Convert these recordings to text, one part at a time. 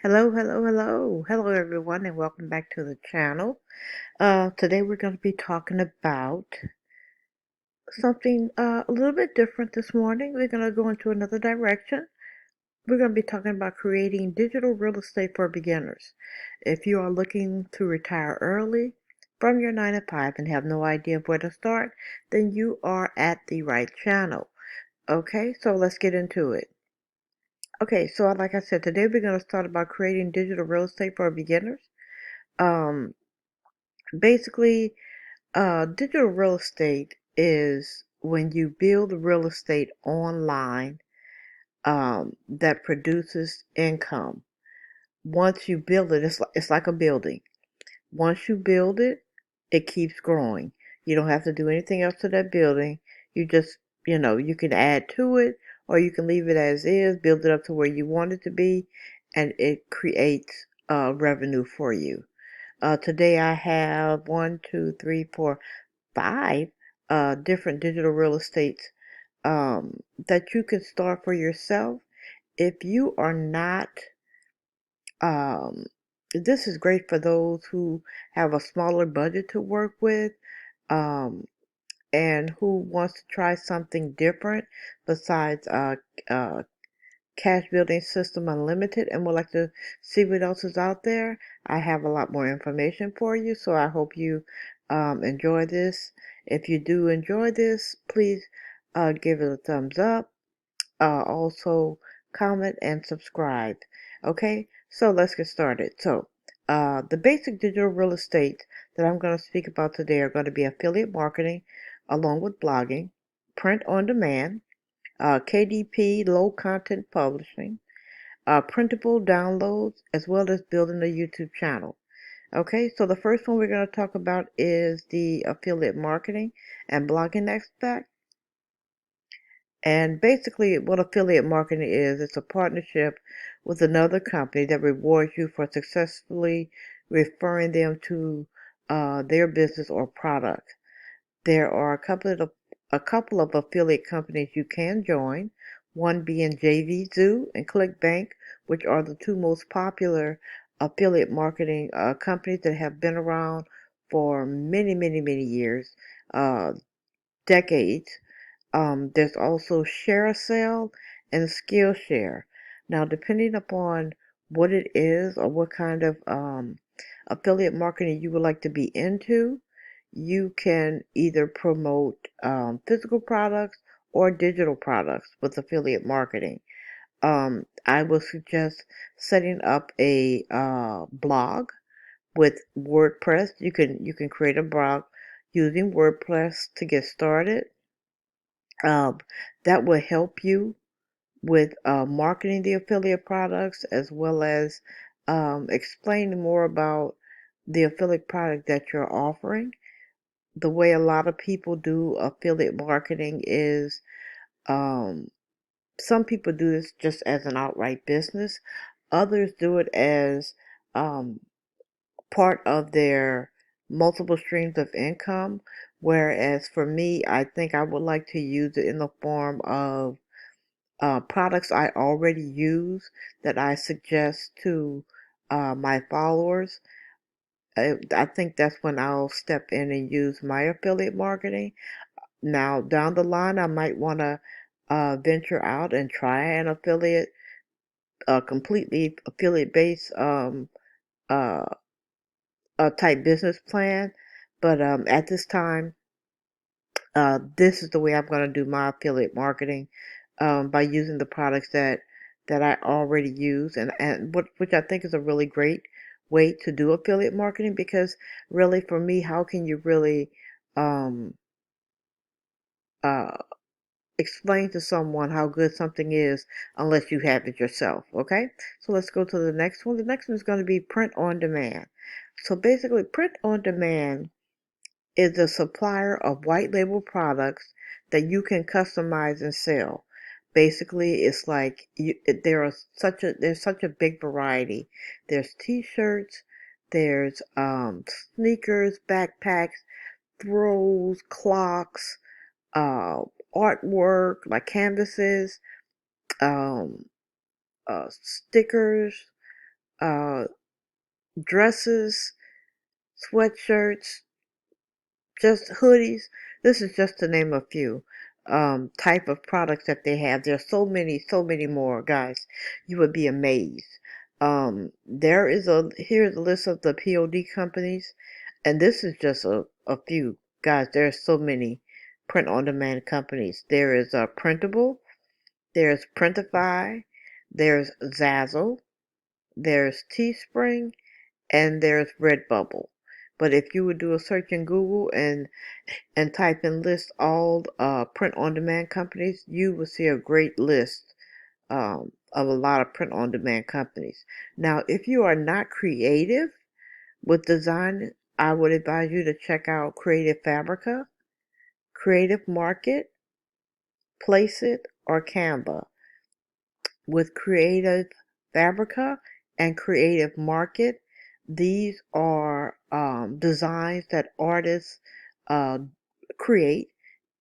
Hello, hello, hello. Hello, everyone, and welcome back to the channel. Today we're going to be talking about something a little bit different this morning. We're going to go into another direction. We're going to be talking about creating digital real estate for beginners. If you are looking to retire early from your 9 to 5 and have no idea of where to start, then you are at the right channel. Okay, so let's get into it. Okay, so like I said, today we're going to start about creating digital real estate for beginners. Um, Basically, digital real estate is when you build real estate online that produces income. Once you build it, it's like a building. Once you build it, it keeps growing. You don't have to do anything else to that building. You just, you can add to it or you can leave it as is, build it up to where you want it to be, and it creates revenue for you. Today I have one, two, three, four, five different digital real estates that you can start for yourself. If you are not, um, this is great for those who have a smaller budget to work with um, and who wants to try something different besides uh, Cash Building System Unlimited and would like to see what else is out there. I have a lot more information for you, so I hope you enjoy this. If you do enjoy this, please give it a thumbs up. Also, comment and subscribe. Okay, so let's get started. So, the basic digital real estate that I'm going to speak about today are going to be affiliate marketing along with blogging, print on demand, KDP Low Content Publishing, printable downloads, as well as building a YouTube channel. Okay, so the first one we're going to talk about is the affiliate marketing and blogging aspect. And basically, what affiliate marketing is, it's a partnership with another company that rewards you for successfully referring them to their business or product. There are a couple of affiliate companies you can join, one being JVZoo and ClickBank, which are the two most popular affiliate marketing companies that have been around for many, many, many years, uh, decades. There's also ShareASale and Skillshare. Now, depending upon what it is or what kind of affiliate marketing you would like to be into, you can either promote physical products or digital products with affiliate marketing. I would suggest setting up a blog with WordPress. You can create a blog using WordPress to get started. Um, that will help you with marketing the affiliate products as well as explaining more about the affiliate product that you're offering. The way a lot of people do affiliate marketing is um, some people do this just as an outright business. Others do it as um, part of their multiple streams of income. Whereas for me, I think I would like to use it in the form of products I already use that I suggest to my followers. I think that's when I'll step in and use my affiliate marketing. Now, down the line, I might want to venture out and try an affiliate, completely affiliate based uh, type business plan. But at this time, this is the way I'm going to do my affiliate marketing by using the products that I already use, and which I think is a really great way to do affiliate marketing because really for me, how can you really um, uh, explain to someone how good something is unless you have it yourself? Okay, so let's go to the next one. The next one is going to be print on demand. So basically, print on demand is a supplier of white label products that you can customize and sell. Basically, it's like there's such a big variety. There's t-shirts, there's sneakers, backpacks, throws, clocks, uh, artwork like canvases, um, stickers, uh, dresses, sweatshirts, just hoodies. This is just to name a few type of products that they have. There's so many more, guys. You would be amazed. Here's a list of the POD companies, and this is just a few. Guys, there's so many print-on-demand companies. There is Printable, there's Printify, there's Zazzle, there's Teespring, and there's Redbubble. But if you would do a search in Google and type in list all print-on-demand companies, you will see a great list of a lot of print-on-demand companies. Now, if you are not creative with design, I would advise you to check out Creative Fabrica, Creative Market, Placeit, or Canva. With Creative Fabrica and Creative Market, these are designs that artists uh, create,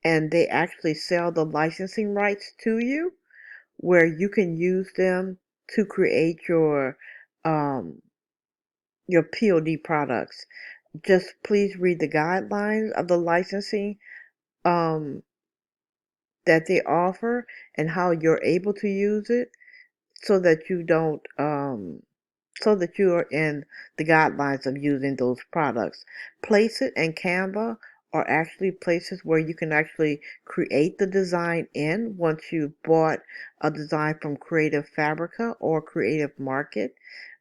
and they actually sell the licensing rights to you, where you can use them to create um, your POD products. Just please read the guidelines of the licensing um, that they offer and how you're able to use it, so that you don't so that you are in the guidelines of using those products. Placeit and Canva are actually places where you can actually create the design in once you've bought a design from Creative Fabrica or Creative Market.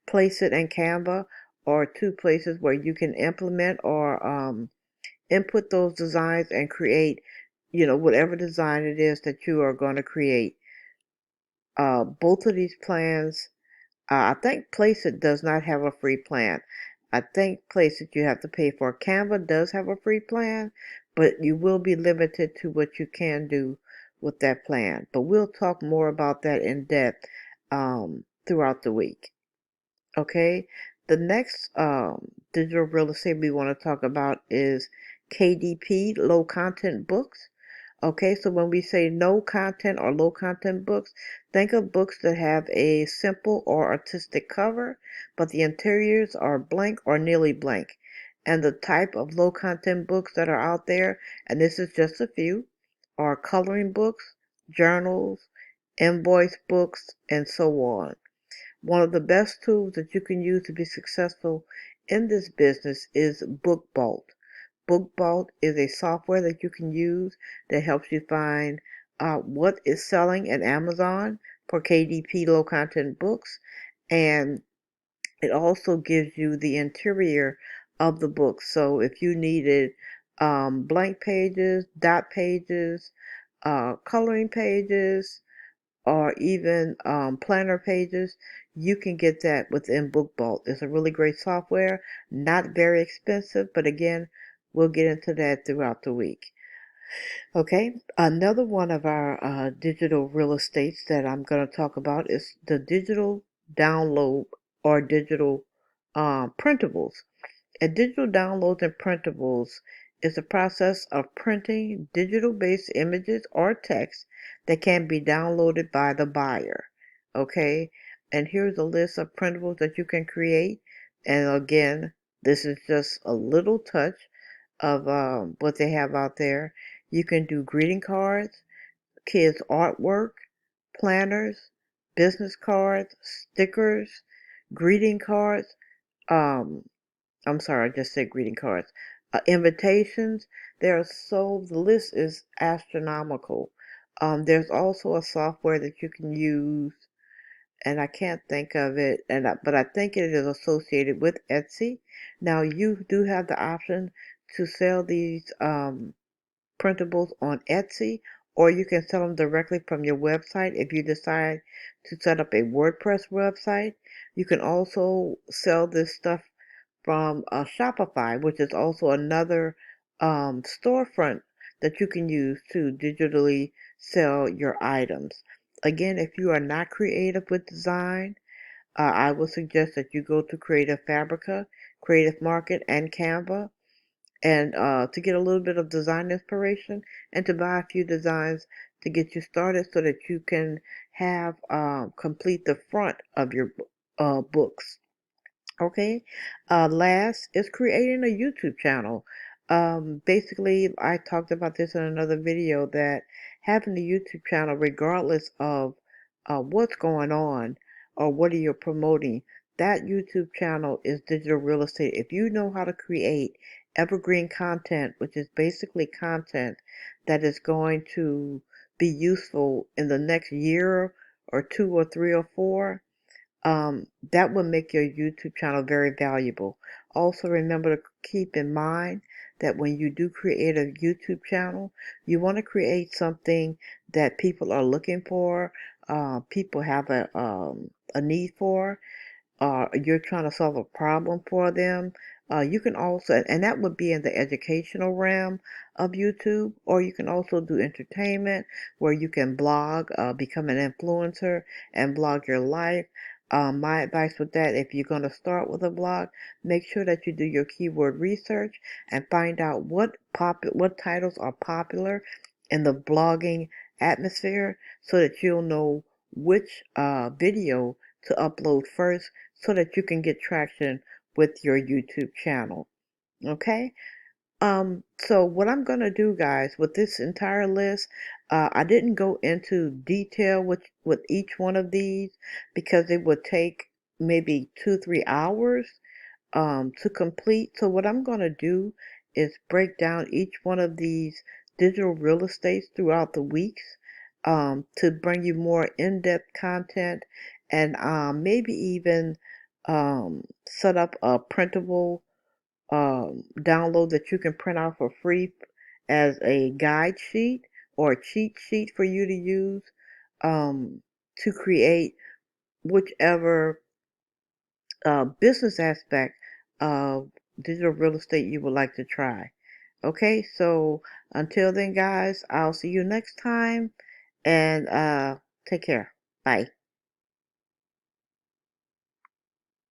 Placeit and Canva are two places where you can implement or input those designs and create, whatever design it is that you are going to create. Both of these plans, I think Placeit does not have a free plan. I think Placeit you have to pay for. Canva does have a free plan, but you will be limited to what you can do with that plan. But we'll talk more about that in depth throughout the week. Okay, the next digital real estate we want to talk about is KDP Low Content Books. Okay, so when we say no content or low content books, think of books that have a simple or artistic cover, but the interiors are blank or nearly blank. And the type of low content books that are out there, and this is just a few, are coloring books, journals, invoice books, and so on. One of the best tools that you can use to be successful in this business is BookBalt. BookBalt is a software that you can use that helps you find what is selling at Amazon for KDP Low Content Books, and it also gives you the interior of the book. So if you needed blank pages, dot pages, coloring pages, or even planner pages, you can get that within BookBalt. It's a really great software, not very expensive, but again, we'll get into that throughout the week. Okay, another one of our digital real estates that I'm going to talk about is the digital download or digital printables. A digital downloads and printables is a process of printing digital-based images or text that can be downloaded by the buyer. Okay, and here's a list of printables that you can create. And again, this is just a little touch of what they have out there. You can do greeting cards, kids' artwork, planners, business cards, stickers, greeting cards. Um, I'm sorry, I just said greeting cards. Invitations. The list is astronomical. There's also a software that you can use, and I can't think of it, but I think it is associated with Etsy. Now you do have the option to sell these printables on Etsy, or you can sell them directly from your website if you decide to set up a WordPress website. You can also sell this stuff from Shopify, which is also another storefront that you can use to digitally sell your items. Again, if you are not creative with design, I would suggest that you go to Creative Fabrica, Creative Market, and Canva, and to get a little bit of design inspiration and to buy a few designs to get you started so that you can have complete the front of your books. Okay. Last is creating a YouTube channel. Basically, I talked about this in another video that having a YouTube channel, regardless of what's going on or what are you promoting, that YouTube channel is digital real estate. If you know how to create evergreen content, which is basically content that is going to be useful in the next year or two or three or four, that will make your YouTube channel very valuable. Also, remember to keep in mind that when you do create a YouTube channel, you want to create something that people are looking for, people have a need for, you're trying to solve a problem for them. You can also, and that would be in the educational realm of YouTube, or you can also do entertainment where you can blog, become an influencer and blog your life. My advice with that, if you're going to start with a blog, make sure that you do your keyword research and find out what titles are popular in the blogging atmosphere so that you'll know which video to upload first so that you can get traction with your YouTube channel. Okay? So what I'm gonna do, guys, with this entire list, I didn't go into detail with each one of these because it would take maybe 2-3 hours to complete. So what I'm gonna do is break down each one of these digital real estates throughout the weeks to bring you more in-depth content and maybe even set up a printable download that you can print out for free as a guide sheet or a cheat sheet for you to use to create whichever business aspect of digital real estate you would like to try. Okay, so until then, guys, I'll see you next time and take care. Bye.